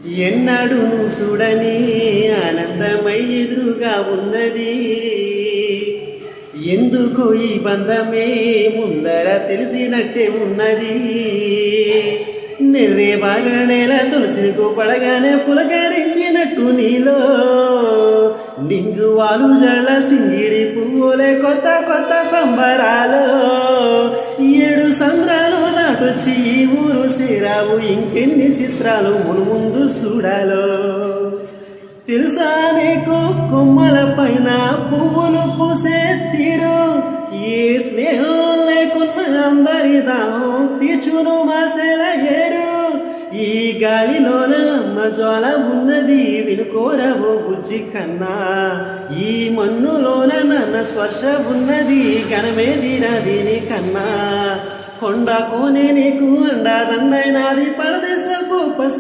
ఎన్నడూ చూడని ఆనందమై ఎదురుగా ఉన్నది. ఎందుకో ఈ బంధమే ముందర తెలిసినట్టే ఉన్నది. నెర్రే బాగా నేల తులసికు పడగానే పులకరించినట్టు నీలో నింగు వాలు జళ్ళ సింగిడి పువ్వులే కొత్త కొత్త సంబరాలు. 7 సంద్రాలు దాటొచ్చి ఈ ఊరు చేరావు, ఇంకెన్ని చిత్రాలు మునుముందు చూడాలో. తెలుసా నీకు కొమ్మల పైన పువ్వులు పూసే తీరు, ఏ స్నేహం లేకున్న అందరి దాహం తీర్చును మాసేల ఏరు. ఈ గాలిలోన మజాల ఉన్నది వినుకోరవో బుజ్జి కన్నా, ఈ మన్నులోన నన్న స్పర్శ ఉన్నది ఘనమేదిన దీని కన్నా. కొండ కోనే నీకు అండాదండైనాది పరదేశపు